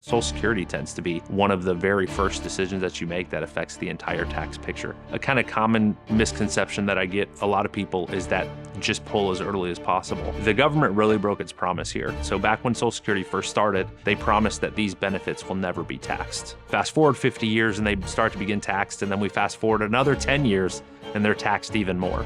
Social Security tends to be one of the very first decisions that you make that affects the entire tax picture. A kind of common misconception that I get a lot of people is that just pull as early as possible. The government really broke its promise here. So back when Social Security first started, they promised that these benefits will never be taxed. Fast forward 50 years and they start to begin taxed, and then we fast forward another 10 years and they're taxed even more.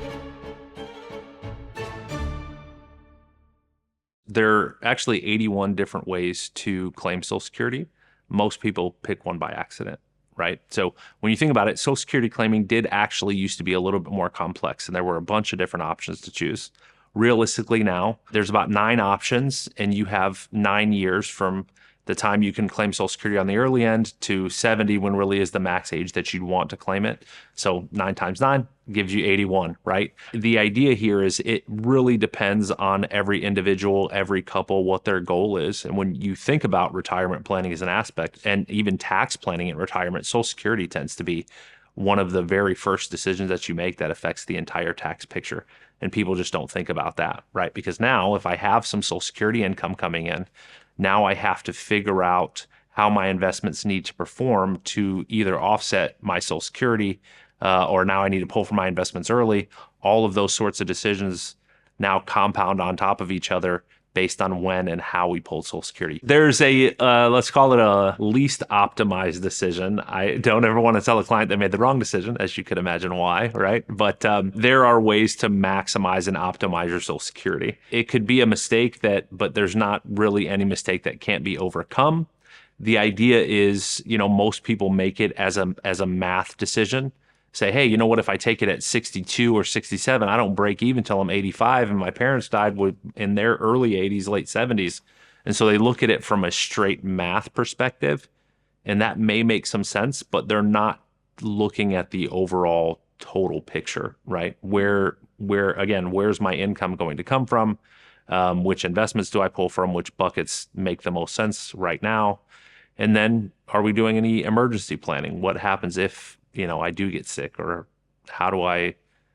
There are actually 81 different ways to claim Social Security. Most people pick one by accident, right? So when you think about it, Social Security claiming did actually used to be a little bit more complex, and there were a bunch of different options to choose. Realistically now, there's about 9 options, and you have 9 years from the time you can claim Social Security on the early end to 70, when really is the max age that you'd want to claim it. So 9 times 9 gives you 81, right? The idea here is it really depends on every individual, every couple, what their goal is. And when you think about retirement planning as an aspect, and even tax planning in retirement, Social Security tends to be one of the very first decisions that you make that affects the entire tax picture. And people just don't think about that, right? Because now if I have some Social Security income coming in, now I have to figure out how my investments need to perform to either offset my Social Security, or now I need to pull from my investments early. All of those sorts of decisions now compound on top of each other based on when and how we pulled Social Security. There's a, let's call it a least optimized decision. I don't ever want to tell a client they made the wrong decision, as you could imagine why, right? But there are ways to maximize and optimize your Social Security. It could be a mistake but there's not really any mistake that can't be overcome. The idea is, most people make it as a math decision. Say, hey, you know what, if I take it at 62 or 67, I don't break even till I'm 85, and my parents died in their early 80s, late 70s. And so they look at it from a straight math perspective, and that may make some sense, but they're not looking at the overall total picture, right? Again, where's my income going to come from? Which investments do I pull from? Which buckets make the most sense right now? And then, are we doing any emergency planning? What happens if I do get sick, or how do I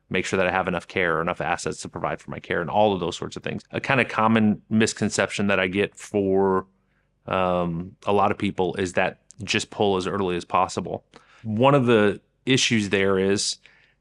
make sure that I have enough care or enough assets to provide for my care, and all of those sorts of things. A kind of common misconception that I get for a lot of people is that just pull as early as possible. One of the issues there is,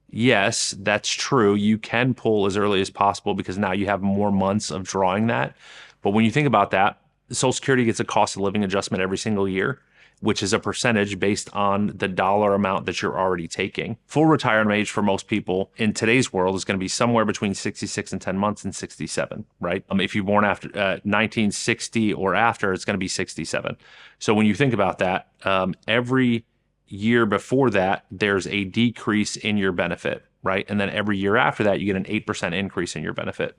yes, that's true. You can pull as early as possible because now you have more months of drawing that. But when you think about that, Social Security gets a cost of living adjustment every single year, which is a percentage based on the dollar amount that you're already taking. Full retirement age for most people in today's world is going to be somewhere between 66 and 10 months and 67, right? If you're born after 1960 or after, it's going to be 67. So when you think about that, every year before that, there's a decrease in your benefit, right? And then every year after that, you get an 8% increase in your benefit.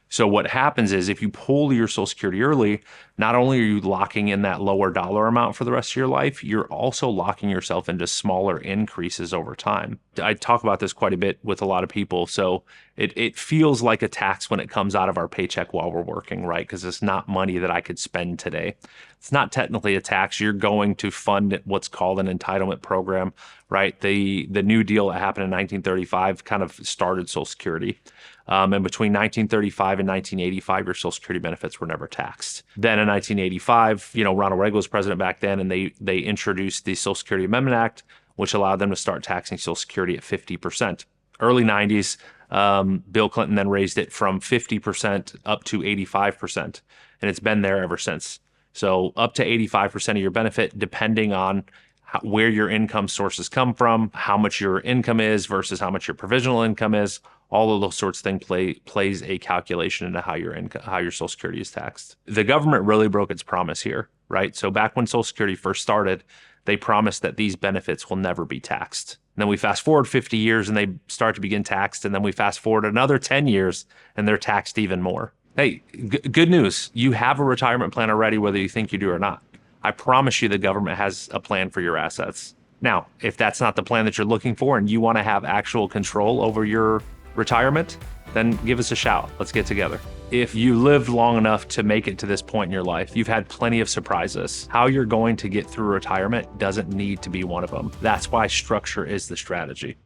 So what happens is, if you pull your Social Security early, not only are you locking in that lower dollar amount for the rest of your life, you're also locking yourself into smaller increases over time. I talk about this quite a bit with a lot of people. So it feels like a tax when it comes out of our paycheck while we're working, right? Because it's not money that I could spend today. It's not technically a tax. You're going to fund what's called an entitlement program, right? The New Deal that happened in 1935 kind of started Social Security. And between 1935 and 1985, your Social Security benefits were never taxed. Then in 1985, Ronald Reagan was president back then, and they introduced the Social Security Amendment Act, which allowed them to start taxing Social Security at 50%. Early 90s, Bill Clinton then raised it from 50% up to 85%, and it's been there ever since. So up to 85% of your benefit, depending on where your income sources come from, how much your income is versus how much your provisional income is. All of those sorts of things plays a calculation into how your Social Security is taxed. The government really broke its promise here, right? So back when Social Security first started, they promised that these benefits will never be taxed. And then we fast forward 50 years and they start to begin taxed, and then we fast forward another 10 years and they're taxed even more. Hey, good news. You have a retirement plan already, whether you think you do or not. I promise you the government has a plan for your assets. Now, if that's not the plan that you're looking for and you want to have actual control over your retirement, then give us a shout. Let's get together. If you lived long enough to make it to this point in your life, you've had plenty of surprises. How you're going to get through retirement doesn't need to be one of them. That's why structure is the strategy.